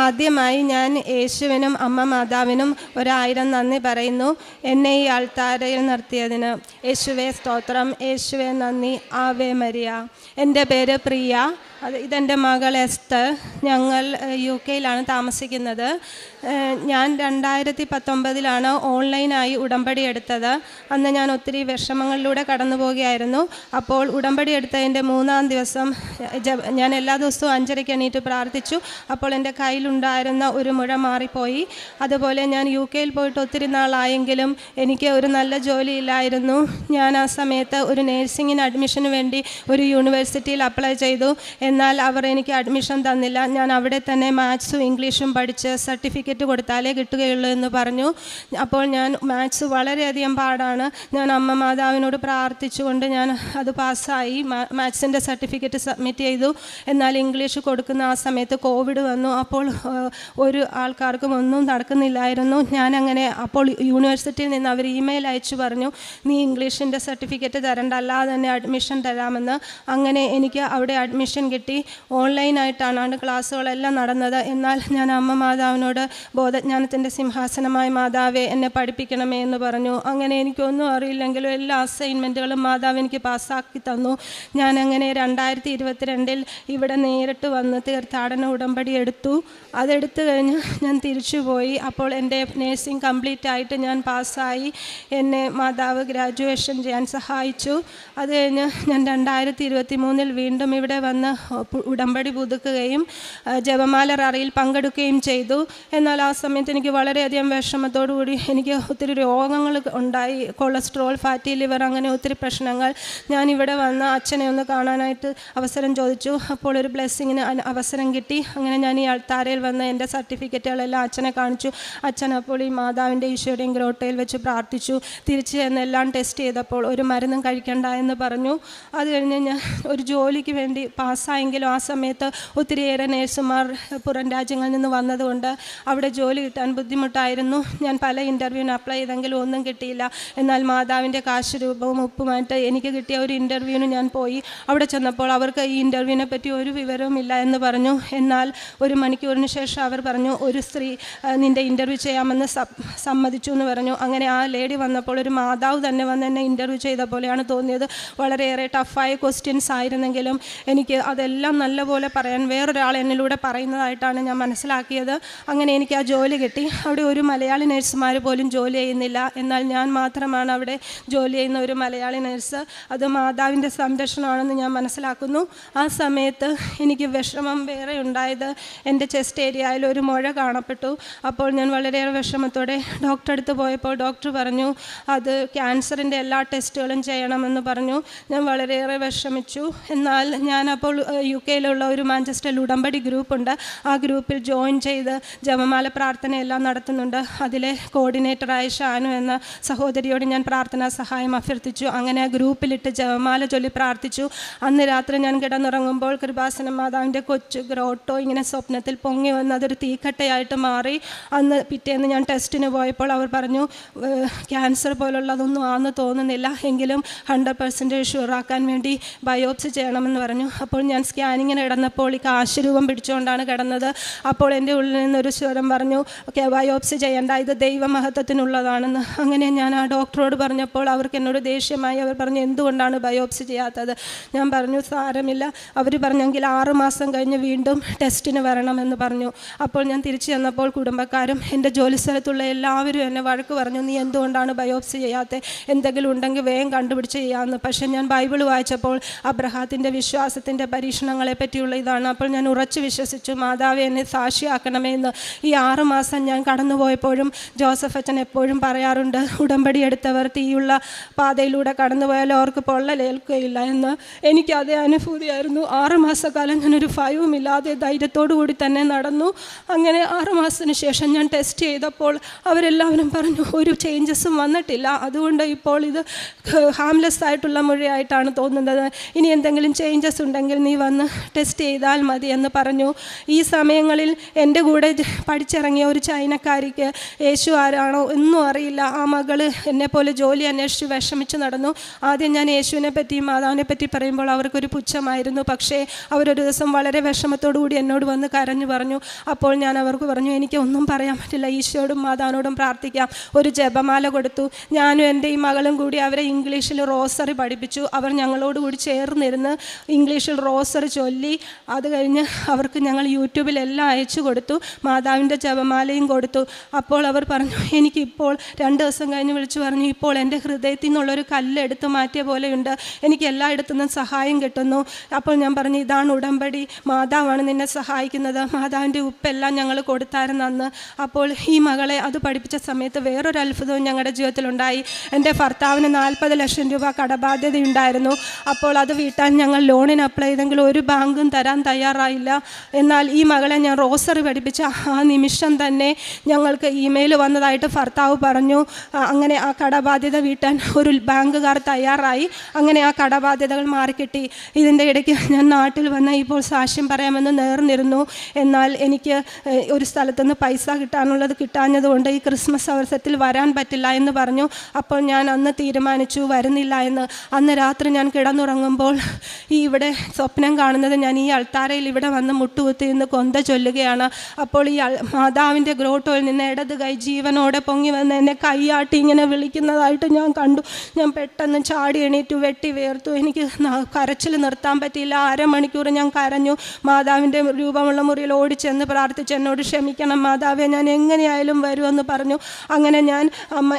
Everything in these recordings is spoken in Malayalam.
ആദ്യമായി ഞാൻ യേശുവിനും അമ്മ മാതാവിനും 1000 നന്ദി പറയുന്നു. എന്നെ ഈ ആൾത്താരയിൽ നിർത്തിയതിന് യേശുവേ സ്തോത്രം, യേശുവേ നന്ദി. Ave Maria. എൻ്റെ പേര് പ്രിയ. ഇതെൻ്റെ മകൾ എസ്തർ. ഞങ്ങൾ UK-യിലാണ് താമസിക്കുന്നത്. ഞാൻ 2019 ഓൺലൈനായി ഉടമ്പടി എടുത്തത്. അന്ന് ഞാൻ ഒത്തിരി വിഷമങ്ങളിലൂടെ കടന്നു പോവുകയായിരുന്നു. അപ്പോൾ ഉടമ്പടി എടുത്തതിൻ്റെ 3-ാം ദിവസം ഞാൻ എല്ലാ ദിവസവും 5:30 എണീറ്റ് പ്രാർത്ഥിച്ചു. അപ്പോൾ എൻ്റെ കയ്യിലുണ്ടായിരുന്ന ഒരു മുഴ മാറിപ്പോയി. അതുപോലെ ഞാൻ UK-യിൽ പോയിട്ട് ഒത്തിരി നാളായെങ്കിലും എനിക്ക് ഒരു നല്ല ജോലിയില്ലായിരുന്നു. ഞാൻ ആ സമയത്ത് ഒരു നേഴ്സിങ്ങിന് അഡ്മിഷന് വേണ്ടി ഒരു യൂണിവേഴ്സിറ്റിയിൽ അപ്ലൈ ചെയ്തു. എന്നാൽ അവർ എനിക്ക് അഡ്മിഷൻ തന്നില്ല. ഞാൻ അവിടെ തന്നെ മാത്സും ഇംഗ്ലീഷും പഠിച്ച് സർട്ടിഫിക്കറ്റ് കൊടുത്താലേ കിട്ടുകയുള്ളൂ എന്ന് പറഞ്ഞു. അപ്പോൾ ഞാൻ മാത്സ് വളരെയധികം പാടാണ്. ഞാൻ അമ്മ മാതാവിനോട് പ്രാർത്ഥിച്ചുകൊണ്ട് ഞാൻ അത് പാസ്സായി. മാത്സിൻ്റെ സർട്ടിഫിക്കറ്റ് സബ്മിറ്റ് ചെയ്തു. എന്നാൽ ഇംഗ്ലീഷ് കൊടുക്കുന്ന ആ സമയത്ത് കോവിഡ് വന്നു. അപ്പോൾ ഒരു ആൾക്കാർക്കും ഒന്നും നടക്കുന്നില്ലായിരുന്നു. ഞാനങ്ങനെ അപ്പോൾ യൂണിവേഴ്സിറ്റിയിൽ നിന്ന് അവർ ഇമെയിൽ അയച്ചു പറഞ്ഞു, നീ ഇംഗ്ലീഷിൻ്റെ സർട്ടിഫിക്കറ്റ് തരണ്ട, അല്ലാതെ തന്നെ അഡ്മിഷൻ തരാമെന്ന്. അങ്ങനെ എനിക്ക് അവിടെ അഡ്മിഷൻ കിട്ടി. ഓൺലൈനായിട്ടാണ് ക്ലാസ്സുകളെല്ലാം നടന്നത്. എന്നാൽ ഞാൻ അമ്മ മാതാവിനോട് ബോധജ്ഞാനത്തിൻ്റെ സിംഹാസനമായ മാതാവേ എന്നെ പഠിപ്പിക്കണമേ എന്ന് പറഞ്ഞു. അങ്ങനെ എനിക്കൊന്നും അറിയില്ലെങ്കിലും എല്ലാ അസൈൻമെൻറ്റുകളും മാതാവ് എനിക്ക് പാസ്സാക്കി തന്നു. ഞാനങ്ങനെ 2022 ഇവിടെ നേരിട്ട് വന്ന് തീർത്ഥാടന ഉടമ്പടി എടുത്തു. അതെടുത്തു കഴിഞ്ഞ് ഞാൻ തിരിച്ചു പോയി. അപ്പോൾ എൻ്റെ നേഴ്സിംഗ് കംപ്ലീറ്റ് ആയിട്ട് ഞാൻ പാസ്സായി. എന്നെ മാതാവ് ഗ്രാജുവേഷൻ ചെയ്യാൻ സഹായിച്ചു. അത് കഴിഞ്ഞ് ഞാൻ 2023 വീണ്ടും ഇവിടെ വന്ന് ഉടമ്പടി പുതുക്കുകയും ജപമാല റാലിയിൽ പങ്കെടുക്കുകയും ചെയ്തു. എന്നാൽ ആ സമയത്ത് എനിക്ക് വളരെയധികം വിഷമത്തോടു കൂടി എനിക്ക് ഒത്തിരി രോഗങ്ങൾ ഉണ്ടായി. കൊളസ്ട്രോൾ, ഫാറ്റി ലിവർ, അങ്ങനെ ഒത്തിരി പ്രശ്നങ്ങൾ. ഞാനിവിടെ വന്ന് അച്ഛനെ ഒന്ന് കാണാനായിട്ട് അവസരം ചോദിച്ചു. അപ്പോൾ ഒരു ബ്ലെസ്സിങ്ങിന് അവസരം കിട്ടി. അങ്ങനെ ഞാൻ ഈ അൾത്താരയിൽ വന്ന് എൻ്റെ സർട്ടിഫിക്കറ്റുകളെല്ലാം അച്ഛനെ കാണിച്ചു. അച്ഛൻ അപ്പോൾ ഈ മാതാവിൻ്റെ ഈശോയുടെയും ഗ്രോട്ടയിൽ വെച്ച് പ്രാർത്ഥിച്ചു. തിരിച്ച് ചെന്നെല്ലാം ടെസ്റ്റ് ചെയ്തപ്പോൾ ഒരു മരുന്നും കഴിക്കണ്ട എന്ന് പറഞ്ഞു. അത് കഴിഞ്ഞ് ഞാൻ ഒരു ജോലിക്ക് വേണ്ടി പാസ്സായെങ്കിലും ആ സമയത്ത് ഒത്തിരിയേറെ നേഴ്സുമാർ പുറം രാജ്യങ്ങളിൽ നിന്ന് വന്നതുകൊണ്ട് അവിടെ ജോലി കിട്ടാൻ ബുദ്ധിമുട്ടായിരുന്നു. ഞാൻ പല ഇൻ്റർവ്യൂവിന് അപ്ലൈ ചെയ്തെങ്കിലും ഒന്നും കിട്ടിയില്ല. എന്നാൽ മാതാവിൻ്റെ കാശ് രൂപവും ഉപ്പുമായിട്ട് എനിക്ക് കിട്ടിയ ഒരു ഇൻ്റർവ്യൂവിന് ഞാൻ പോയി. അവിടെ ചെന്നപ്പോൾ അവർക്ക് ഈ ഇൻ്റർവ്യൂവിനെ പറ്റി ഒരു വിവരവും ഇല്ല എന്ന് പറഞ്ഞു. എന്നാൽ 1 മണിക്കൂറിന് ശേഷം അവർ പറഞ്ഞു, ഒരു സ്ത്രീ നിൻ്റെ ഇൻ്റർവ്യൂ ചെയ്യാമെന്ന് സമ്മതിച്ചു എന്ന് പറഞ്ഞു. അങ്ങനെ ആ ലേഡി വന്നപ്പോൾ ഒരു മാതാവ് തന്നെ വന്ന് എന്നെ ഇൻ്റർവ്യൂ ചെയ്ത പോലെയാണ് തോന്നിയത്. വളരെയേറെ ടഫായ ക്വസ്റ്റ്യൻസ് ആയിരുന്നെങ്കിലും എനിക്ക് അതെല്ലാം നല്ലപോലെ പറയാൻ വേറൊരാൾ എന്നിലൂടെ പറയുന്നതായിട്ടാണ് ഞാൻ മനസ്സിലാക്കിയത്. അങ്ങനെ എനിക്ക് ആ ജോലി കിട്ടി. അവിടെ ഒരു മലയാളി നഴ്സുമാർ പോലും ജോലി ചെയ്യുന്നില്ല. എന്നാൽ ഞാൻ മാത്രമാണ് അവിടെ ജോലി ചെയ്യുന്ന ഒരു മലയാളി നഴ്സ്. അത് മാതാവിൻ്റെ സംരക്ഷണമാണെന്ന് ഞാൻ മനസ്സിലാക്കുന്നു. ആ സമയത്ത് എനിക്ക് വിഷമം വേറെ ഉണ്ടായത്, എൻ്റെ ചെസ്റ്റ് ഏരിയയിൽ ഒരു മുഴ കാണപ്പെട്ടു. അപ്പോൾ ഞാൻ വളരെയേറെ വിഷമത്തോടെ ഡോക്ടറെ അടുത്ത് പോയപ്പോൾ ഡോക്ടർ പറഞ്ഞു അത് ക്യാൻസറിൻ്റെ എല്ലാ ടെസ്റ്റുകളും ചെയ്യണമെന്ന് പറഞ്ഞു. ഞാൻ വളരെയേറെ വിഷമിച്ചു. എന്നാൽ ഞാനപ്പോൾ UK-യിലുള്ള ഒരു മാഞ്ചസ്റ്ററിൽ ഉടമ്പടി ഗ്രൂപ്പുണ്ട്. ആ ഗ്രൂപ്പിൽ ജോയിൻ ചെയ്ത് ജപമാല പ്രാർത്ഥനയെല്ലാം നടത്തുന്നുണ്ട്. അതിലെ കോർഡിനേറ്ററായ ഷാനു എന്ന സഹോദരിയോട് ഞാൻ പ്രാർത്ഥനാ സഹായം അഭ്യർത്ഥിച്ചു. അങ്ങനെ ആ ഗ്രൂപ്പിലിട്ട് ജപമാല ചൊല്ലി പ്രാർത്ഥിച്ചു. അന്ന് രാത്രി ഞാൻ കിടന്നുറങ്ങുമ്പോൾ കൃപാസന മാതാവിൻ്റെ കൊച്ചു ഗ്രോട്ടോ ഇങ്ങനെ സ്വപ്നത്തിൽ പൊങ്ങി വന്ന് അതൊരു തീക്കട്ടയായിട്ട് മാറി. അന്ന് പിറ്റേന്ന് ഞാൻ ടെസ്റ്റിന് പോയപ്പോൾ അവർ പറഞ്ഞു ക്യാൻസർ പോലുള്ളതൊന്നും ആണെന്ന് തോന്നുന്നില്ല, എങ്കിലും 100% ഷുവറാക്കാൻ വേണ്ടി ബയോപ്സി ചെയ്യണമെന്ന് പറഞ്ഞു. അപ്പോൾ ഞാൻ സ്കാനിങ്ങിന് കിടന്നപ്പോൾ ഈ കാശ് രൂപം പിടിച്ചുകൊണ്ടാണ് കിടന്നത്. അപ്പോൾ എൻ്റെ ഉള്ളിൽ നിന്നൊരു സ്വരം പറഞ്ഞു, ഓക്കെ ബയോപ്സി ചെയ്യേണ്ട, ഇത് ദൈവമഹത്വത്തിനുള്ളതാണെന്ന്. അങ്ങനെ ഞാൻ ആ ഡോക്ടറോട് പറഞ്ഞപ്പോൾ അവർക്ക് എന്നോട് ദേഷ്യമായി. അവർ പറഞ്ഞു എന്തുകൊണ്ടാണ് ബയോപ്സി ചെയ്യാത്തത്? ഞാൻ പറഞ്ഞു സാരമില്ല. അവർ പറഞ്ഞെങ്കിൽ 6 മാസം കഴിഞ്ഞ് വീണ്ടും ടെസ്റ്റിന് വരണമെന്ന് പറഞ്ഞു. അപ്പോൾ ഞാൻ തിരിച്ചു ചെന്നപ്പോൾ കുടുംബക്കാരും എൻ്റെ ജോലി സ്ഥലത്തുള്ള എല്ലാവരും എന്നെ വഴക്ക് പറഞ്ഞു, നീ എന്തുകൊണ്ടാണ് ബയോപ്സി ചെയ്യാത്തത്? എന്തെങ്കിലും ഉണ്ടെങ്കിൽ വേഗം കണ്ടുപിടിച്ച് ചെയ്യാമെന്ന്. പക്ഷേ ഞാൻ ബൈബിൾ വായിച്ചപ്പോൾ അബ്രഹാത്തിൻ്റെ വിശ്വാസത്തിൻ്റെ പരീക്ഷണങ്ങളെ പറ്റിയുള്ള ഇതാണ്. അപ്പോൾ ഞാൻ ഉറച്ചു വിശ്വസിച്ചു, മാതാവേ എന്നെ സാക്ഷിയാക്കണമേ എന്ന്. ഈ 6 മാസം ഞാൻ കടന്നുപോയപ്പോഴും ജോസഫ് അച്ഛൻ എപ്പോഴും പറയാറുണ്ട്, ഉടമ്പടി എടുത്തവർ തീയുള്ള പാതയിലൂടെ കടന്നുപോയാൽ അവർക്ക് പൊള്ളലേൽക്കുകയില്ല എന്ന്. എനിക്ക് അതേ അനുഭൂതിയായിരുന്നു. 6 മാസക്കാലം ഞാനൊരു ഭയവും ഇല്ലാതെ ധൈര്യത്തോടു കൂടി തന്നെ നടന്നു. അങ്ങനെ 6 മാസത്തിന് ശേഷം ഞാൻ ടെസ്റ്റ് ചെയ്തപ്പോൾ അവരെല്ലാവരും പറഞ്ഞു ഒരു ചേഞ്ചസും വന്നിട്ടില്ല, അതുകൊണ്ട് ഇപ്പോൾ ഇത് ഹാംലെസ് ആയിട്ടുള്ള മുഴയായിട്ടാണ് തോന്നുന്നത്. ഇനി എന്തെങ്കിലും ചേഞ്ചസ് ഉണ്ടെങ്കിൽ നീ വന്ന് ടെസ്റ്റ് ചെയ്താൽ മതി എന്ന് പറഞ്ഞു. ഈ സമയങ്ങളിൽ എൻ്റെ കൂടെ പഠിച്ചിറങ്ങിയ ഒരു ചൈനക്കാരിക്ക് യേശു ആരാണോ ഒന്നും അറിയില്ല. ആ മകൾ എന്നെപ്പോലെ ജോലി അന്വേഷിച്ച് വിഷമിച്ച് നടന്നു. ആദ്യം ഞാൻ യേശുവിനെ പറ്റിയും മാതാവിനെ പറ്റി പറയുമ്പോൾ അവർക്കൊരു പുച്ഛമായിരുന്നു. പക്ഷേ അവരൊരു ദിവസം വളരെ വിഷമത്തോടു കൂടി എന്നോട് വന്ന് കരഞ്ഞു പറഞ്ഞു. അപ്പോൾ ഞാൻ അവർക്ക് പറഞ്ഞു, എനിക്ക് ഒന്നും പറയാൻ പറ്റില്ല, ഈശോയോടും മാതാവിനോടും പ്രാർത്ഥിക്കാം. ഒരു ജപമാല കൊടുത്തു. ഞാനും എൻ്റെ ഈ മകളും കൂടി അവരെ ഇംഗ്ലീഷിൽ റോസറി പഠിപ്പിച്ചു. അവർ ഞങ്ങളോട് കൂടി ചേർന്നിരുന്ന് ഇംഗ്ലീഷിൽ റോസറി ചൊല്ലി. അത് കഴിഞ്ഞ് അവർക്ക് ഞങ്ങൾ യൂട്യൂബിലെല്ലാം അയച്ചു കൊടുത്തു. മാതാവിൻ്റെ ജപമാലയും കൊടുത്തു. അപ്പോൾ അവർ പറഞ്ഞു, എനിക്കിപ്പോൾ 2 ദിവസം കഴിഞ്ഞ് വിളിച്ചു പറഞ്ഞു, ഇപ്പോൾ എൻ്റെ ഹൃദയത്തിൽ നിന്നുള്ളൊരു കല്ല് എടുത്തു മാറ്റിയ പോലെയുണ്ട്, എനിക്ക് എല്ലായിടത്തു നിന്നും സഹായം കിട്ടുന്നു. അപ്പോൾ ഞാൻ പറഞ്ഞു, ഇതാണ് ഉടമ്പടി, മാതാവാണ് നിന്നെ സഹായിക്കുന്നത്. മാതാവിൻ്റെ ഉപ്പെല്ലാം ഞങ്ങൾ കൊടുത്തായിരുന്നു അന്ന്. അപ്പോൾ ഈ മകളെ അത് പഠിപ്പിച്ച സമയത്ത് വേറൊരു അത്ഭുതവും ഞങ്ങളുടെ ജീവിതത്തിലുണ്ടായി. എൻ്റെ ഭർത്താവിന് 40 ലക്ഷം രൂപ കടബാധ്യതയുണ്ടായിരുന്നു. അപ്പോൾ അത് വീട്ടാൻ ഞങ്ങൾ ലോണിന് അപ്ലൈ ചെയ്തെങ്കിൽ ഒരു ബാങ്കും തരാൻ തയ്യാറായില്ല. എന്നാൽ ഈ മകളെ ഞാൻ റോസറി പഠിപ്പിച്ച ആ നിമിഷം തന്നെ ഞങ്ങൾക്ക് ഇമെയിൽ വന്നതായിട്ട് ഭർത്താവ് പറഞ്ഞു. അങ്ങനെ ആ കടബാധ്യത വീട്ടാൻ ഒരു ബാങ്കുകാർ തയ്യാറായി. അങ്ങനെ ആ കടബാധ്യതകൾ മാറിക്കിട്ടി. ഇതിൻ്റെ ഇടയ്ക്ക് ഞാൻ നാട്ടിൽ വന്ന് ഇപ്പോൾ സാക്ഷ്യം പറയാമെന്ന് നേർന്നിരുന്നു. എന്നാൽ എനിക്ക് ഒരു സ്ഥലത്തുനിന്ന് പൈസ കിട്ടാഞ്ഞതുകൊണ്ട് ഈ ക്രിസ്മസ് അവസരത്തിൽ വരാൻ പറ്റില്ല എന്ന് പറഞ്ഞു. അപ്പോൾ ഞാൻ അന്ന് തീരുമാനിച്ചു വരുന്നില്ല എന്ന്. അന്ന് രാത്രി ഞാൻ കിടന്നുറങ്ങുമ്പോൾ ഇവിടെ സ്വപ്നം കാണുന്നത് ഞാൻ ഈ അൾത്താരയിൽ ഇവിടെ വന്ന് മുട്ടുകുത്തി നിന്ന് കൊന്ത ചൊല്ലുകയാണ്. അപ്പോൾ ഈ മാതാവിൻ്റെ ഗ്രോട്ടോയിൽ നിന്ന് ഇടത് കൈ ജീവനോടെ പൊങ്ങി വന്ന് എന്നെ കൈയാട്ടി ഇങ്ങനെ വിളിക്കുന്നതായിട്ട് ഞാൻ കണ്ടു. ഞാൻ പെട്ടെന്ന് ചാടി എണീറ്റു, വെട്ടി വേർത്തു. എനിക്ക് കരച്ചിൽ നിർത്താൻ പറ്റിയില്ല. അരമണിക്കൂർ ഞാൻ കരഞ്ഞു. മാതാവിൻ്റെ രൂപമുള്ള മുറിയിൽ ഓടിച്ചെന്ന് പ്രാർത്ഥിച്ചു, എന്നോട് ക്ഷമിക്കണം മാതാവേ, ഞാൻ എങ്ങനെയായാലും വരുമെന്ന് പറഞ്ഞു. അങ്ങനെ ഞാൻ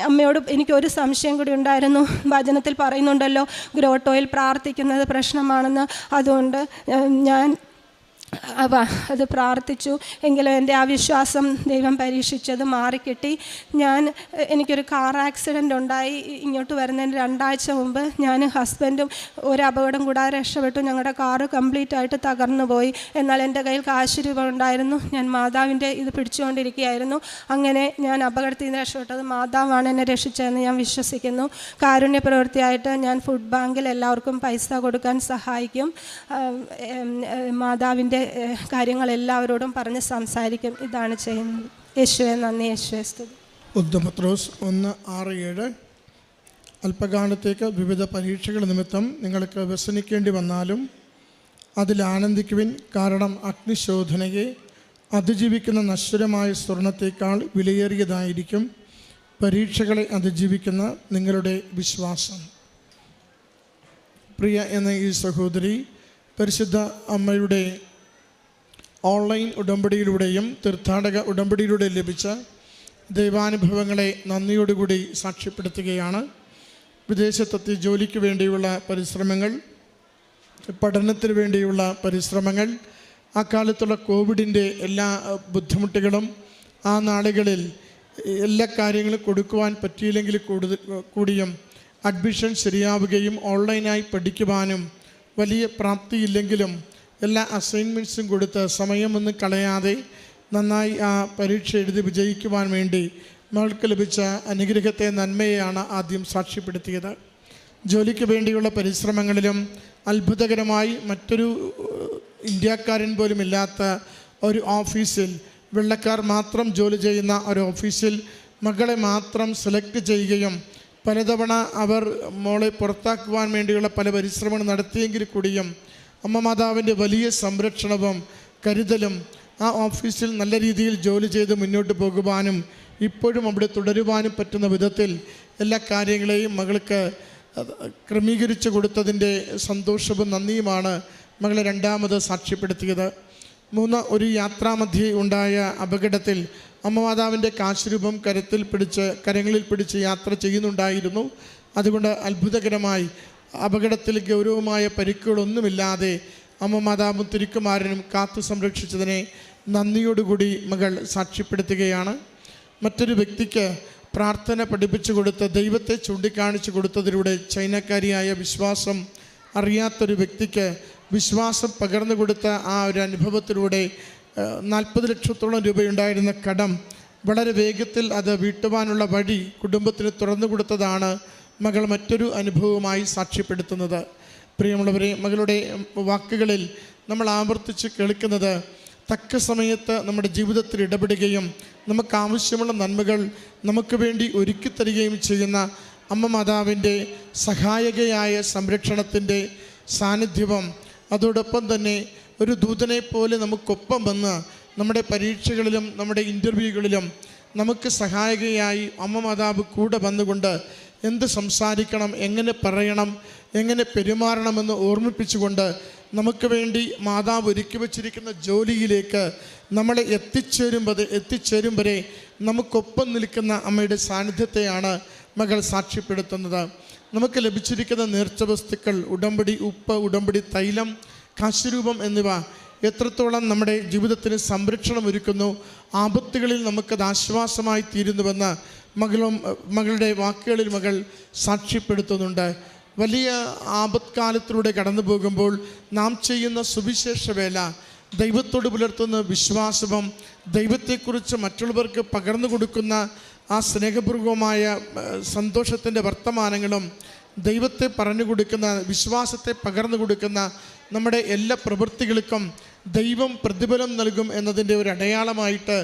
അമ്മയോട് എനിക്കൊരു സംശയം കൂടി ഉണ്ടായിരുന്നു. വചനത്തിൽ പറയുന്നുണ്ടല്ലോ ഗ്രോട്ടോയിൽ പ്രാർത്ഥിക്കുന്നത് പ്രശ്നമാണെന്ന്. അതുകൊണ്ട് ഞാൻ അത് പ്രാർത്ഥിച്ചു. എങ്കിലും എൻ്റെ ആ വിശ്വാസം ദൈവം പരീക്ഷിച്ചത് മാറിക്കിട്ടി. എനിക്കൊരു കാർ ആക്സിഡൻ്റ് ഉണ്ടായി. ഇങ്ങോട്ട് വരുന്നതിന് 2 ആഴ്ച മുമ്പ് ഞാൻ ഹസ്ബൻഡും ഒരു അപകടം കൂടാതെ രക്ഷപ്പെട്ടു. ഞങ്ങളുടെ കാറ് കംപ്ലീറ്റ് ആയിട്ട് തകർന്നു പോയി. എന്നാൽ എൻ്റെ കയ്യിൽ കാശ് രൂപ ഉണ്ടായിരുന്നു. ഞാൻ മാതാവിൻ്റെ ഇത് പിടിച്ചുകൊണ്ടിരിക്കുകയായിരുന്നു. അങ്ങനെ ഞാൻ അപകടത്തിൽ നിന്ന് രക്ഷപ്പെട്ടത് മാതാവാണ് എന്നെ രക്ഷിച്ചതെന്ന് ഞാൻ വിശ്വസിക്കുന്നു. കാരുണ്യ പ്രവൃത്തിയായിട്ട് ഞാൻ ഫുഡ് ബാങ്കിൽ എല്ലാവർക്കും പൈസ കൊടുക്കാൻ സഹായിക്കും. മാതാവിൻ്റെ കാര്യങ്ങളെല്ലാവരോടും പറഞ്ഞ് സംസാരിക്കും. ഇതാണ് ചെയ്യുന്നത്. യേശുവേ നന്ദി, യേശുവേ സ്തുതി. പത്രോസ് 1:6-7 അല്പകാലത്തേക്ക് വിവിധ പരീക്ഷകൾ നിമിത്തം നിങ്ങൾക്ക് വ്യസനിക്കേണ്ടി വന്നാലും അതിൽ ആനന്ദിക്കുവിൻ. കാരണം അഗ്നിശോധനയെ അതിജീവിക്കുന്ന നശ്വരമായ സ്വർണത്തേക്കാൾ വിലയേറിയതായിരിക്കും പരീക്ഷകളെ അതിജീവിക്കുന്ന നിങ്ങളുടെ വിശ്വാസം. പ്രിയ എന്ന ഈ സഹോദരി പരിശുദ്ധ അമ്മയുടെ ഓൺലൈൻ ഉടമ്പടിയിലൂടെയും തീർത്ഥാടക ഉടമ്പടിയിലൂടെയും ലഭിച്ച ദൈവാനുഭവങ്ങളെ നന്ദിയോടുകൂടി സാക്ഷ്യപ്പെടുത്തുകയാണ്. വിദേശത്തെത്തി ജോലിക്ക് വേണ്ടിയുള്ള പരിശ്രമങ്ങൾ, പഠനത്തിന് വേണ്ടിയുള്ള പരിശ്രമങ്ങൾ, അക്കാലത്തുള്ള കോവിഡിൻ്റെ എല്ലാ ബുദ്ധിമുട്ടുകളും, ആ നാളുകളിൽ എല്ലാ കാര്യങ്ങളും കൊടുക്കുവാൻ പറ്റിയില്ലെങ്കിൽ കൂടിയും അഡ്മിഷൻ ശരിയാവുകയും ഓൺലൈനായി പഠിക്കുവാനും വലിയ പ്രാപ്തിയില്ലെങ്കിലും എല്ലാ അസൈൻമെൻറ്റ്സും കൊടുത്ത് സമയമൊന്നും കളയാതെ നന്നായി ആ പരീക്ഷ എഴുതി വിജയിക്കുവാൻ വേണ്ടി മകൾക്ക് ലഭിച്ച അനുഗ്രഹത്തെ, നന്മയെയാണ് ആദ്യം സാക്ഷ്യപ്പെടുത്തിയത്. ജോലിക്ക് വേണ്ടിയുള്ള പരിശ്രമങ്ങളിലും അത്ഭുതകരമായി മറ്റൊരു ഇന്ത്യക്കാരൻ പോലും ഇല്ലാത്ത ഒരു ഓഫീസിൽ, വെള്ളക്കാർ മാത്രം ജോലി ചെയ്യുന്ന ഒരു ഓഫീസിൽ മകളെ മാത്രം സെലക്ട് ചെയ്യുകയും പലതവണ അവർ മോളെ പുറത്താക്കുവാൻ വേണ്ടിയുള്ള പല പരിശ്രമങ്ങൾ നടത്തിയെങ്കിൽ കൂടിയും അമ്മ മാതാവിൻ്റെ വലിയ സംരക്ഷണവും കരുതലും ആ ഓഫീസിൽ നല്ല രീതിയിൽ ജോലി ചെയ്ത് മുന്നോട്ട് പോകുവാനും ഇപ്പോഴും അവിടെ തുടരുവാനും പറ്റുന്ന വിധത്തിൽ എല്ലാ കാര്യങ്ങളെയും മകൾക്ക് ക്രമീകരിച്ചു കൊടുത്തതിൻ്റെ സന്തോഷവും നന്ദിയുമാണ് മകളെ രണ്ടാമത് സാക്ഷ്യപ്പെടുത്തിയത്. ഒരു യാത്രാമധ്യേ ഉണ്ടായ അപകടത്തിൽ അമ്മ മാതാവിൻ്റെ കാശുരൂപം കരങ്ങളിൽ പിടിച്ച് യാത്ര ചെയ്യുന്നുണ്ടായിരുന്നു. അതുകൊണ്ട് അത്ഭുതകരമായി അപകടത്തിൽ ഗൗരവമായ പരിക്കുകളൊന്നുമില്ലാതെ അമ്മ മാതാവും തിരുക്കുമാരനും കാത്തു സംരക്ഷിച്ചതിനെ നന്ദിയോടുകൂടി മകൾ സാക്ഷ്യപ്പെടുത്തുകയാണ്. മറ്റൊരു വ്യക്തിക്ക് പ്രാർത്ഥന പഠിപ്പിച്ചു കൊടുത്ത് ദൈവത്തെ ചൂണ്ടിക്കാണിച്ചു കൊടുത്തതിലൂടെ ചൈനക്കാരിയായ വിശ്വാസം അറിയാത്തൊരു വ്യക്തിക്ക് വിശ്വാസം പകർന്നു കൊടുത്ത ആ ഒരു അനുഭവത്തിലൂടെ 40 ലക്ഷത്തോളം രൂപയുണ്ടായിരുന്ന കടം വളരെ വേഗത്തിൽ അത് വീട്ടുവാനുള്ള വഴി കുടുംബത്തിന് തുറന്നു കൊടുത്തതാണ് മകൾ മറ്റൊരു അനുഭവമായി സാക്ഷ്യപ്പെടുത്തുന്നത്. പ്രിയമുള്ളവരെ, മകളുടെ വാക്കുകളിൽ നമ്മൾ ആവർത്തിച്ച് കേൾക്കുന്നത്, തക്ക സമയത്ത് നമ്മുടെ ജീവിതത്തിൽ ഇടപെടുകയും നമുക്ക് ആവശ്യമുള്ള നന്മകൾ നമുക്ക് വേണ്ടി ഒരുക്കി തരികയും ചെയ്യുന്ന അമ്മ മാതാവിൻ്റെ സഹായകയായ സംരക്ഷണത്തിൻ്റെ സാന്നിധ്യവും, അതോടൊപ്പം തന്നെ ഒരു ദൂതനെ പോലെ നമുക്കൊപ്പം വന്ന് നമ്മുടെ പരീക്ഷകളിലും നമ്മുടെ ഇൻ്റർവ്യൂകളിലും നമുക്ക് സഹായകയായി അമ്മ മാതാവ് കൂടെ വന്നുകൊണ്ട് എന്ത് സംസാരിക്കണം, എങ്ങനെ പറയണം, എങ്ങനെ പെരുമാറണമെന്ന് ഓർമ്മിപ്പിച്ചുകൊണ്ട് നമുക്ക് വേണ്ടി മാതാവ് ഒരുക്കി വച്ചിരിക്കുന്ന ജോലിയിലേക്ക് നമ്മളെ എത്തിച്ചേരും വരെ നമുക്കൊപ്പം നിൽക്കുന്ന അമ്മയുടെ സാന്നിധ്യത്തെയാണ് മകൾ സാക്ഷ്യപ്പെടുത്തുന്നത്. നമുക്ക് ലഭിച്ചിരിക്കുന്ന നേർച്ച വസ്തുക്കൾ, ഉടമ്പടി ഉപ്പ്, ഉടമ്പടി തൈലം, കാശുരൂപം എന്നിവ എത്രത്തോളം നമ്മുടെ ജീവിതത്തിന് സംരക്ഷണം ഒരുക്കുന്നു, ആപത്തുകളിൽ നമുക്കത് ആശ്വാസമായി തീരുന്നുവെന്ന് മകളുടെ വാക്കുകളിൽ മകൾ സാക്ഷ്യപ്പെടുത്തുന്നുണ്ട്. വലിയ ആപത്കാലത്തിലൂടെ കടന്നു പോകുമ്പോൾ നാം ചെയ്യുന്ന സുവിശേഷ വേല, ദൈവത്തോട് പുലർത്തുന്ന വിശ്വാസവും ദൈവത്തെക്കുറിച്ച് മറ്റുള്ളവർക്ക് പകർന്നു കൊടുക്കുന്ന ആ സ്നേഹപൂർവമായ സന്തോഷത്തിൻ്റെ വർത്തമാനങ്ങളും, ദൈവത്തെ പറഞ്ഞു കൊടുക്കുന്ന, വിശ്വാസത്തെ പകർന്നു കൊടുക്കുന്ന നമ്മുടെ എല്ലാ പ്രവൃത്തികൾക്കും ദൈവം പ്രതിഫലം നൽകും എന്നതിൻ്റെ ഒരു അടയാളമായിട്ട്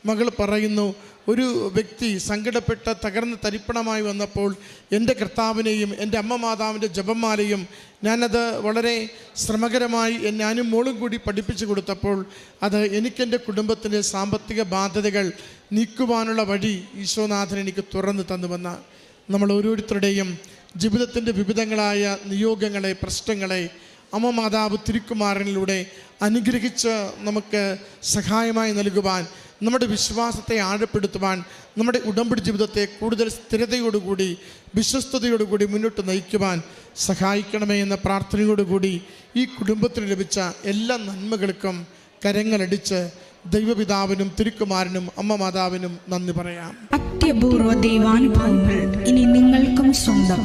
മകൾ പറയുന്നു. ഒരു വ്യക്തി സങ്കടപ്പെട്ട തകർന്ന് തരിപ്പണമായി വന്നപ്പോൾ എൻ്റെ കർത്താവിനെയും എൻ്റെ അമ്മ മാതാവിൻ്റെ ജപമാലയും ഞാനത് വളരെ ശ്രമകരമായി ഞാനും മോളും കൂടി പഠിപ്പിച്ചു കൊടുത്തപ്പോൾ അത് എനിക്കെൻ്റെ കുടുംബത്തിൻ്റെ സാമ്പത്തിക ബാധ്യതകൾ നീക്കുവാനുള്ള വഴി ഈശോനാഥൻ എനിക്ക് തുറന്നു തന്നുവെന്ന നമ്മൾ ഓരോരുത്തരുടെയും ജീവിതത്തിൻ്റെ വിവിധങ്ങളായ നിയോഗങ്ങളെ, പ്രശ്നങ്ങളെ അമ്മ മാതാവ് തിരുക്കുമാരനിലൂടെ അനുഗ്രഹിച്ച് നമുക്ക് സഹായമായി നൽകുവാൻ, നമ്മുടെ വിശ്വാസത്തെ ആഴപ്പെടുത്തുവാൻ, നമ്മുടെ ഉടമ്പടി ജീവിതത്തെ കൂടുതൽ സ്ഥിരതയോടുകൂടി വിശ്വസ്തയോടുകൂടി മുന്നോട്ട് നയിക്കുവാൻ സഹായിക്കണമേ എന്ന പ്രാർത്ഥനയോടുകൂടി ഈ കുടുംബത്തിന് ലഭിച്ച എല്ലാ നന്മകൾക്കും കരങ്ങളടിച്ച് ദൈവപിതാവിനും തിരുക്കുമാരനും അമ്മ മാതാവിനും നന്ദി പറയാം. അത്യപൂർവ ദൈവാനുഭവങ്ങൾ ഇനി നിങ്ങൾക്കും സ്വന്തം.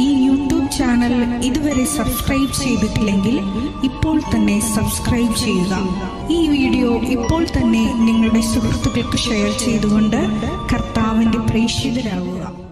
ഈ യൂട്യൂബ് ചാനൽ ഇതുവരെ സബ്സ്ക്രൈബ് ചെയ്തിട്ടില്ലെങ്കിൽ ഇപ്പോൾ തന്നെ സബ്സ്ക്രൈബ് ചെയ്യുക. ഈ വീഡിയോ ഇപ്പോൾ തന്നെ നിങ്ങളുടെ സുഹൃത്തുക്കൾക്ക് ഷെയർ ചെയ്തുകൊണ്ട് കർത്താവിൻ്റെ പ്രേക്ഷിതരാകുക.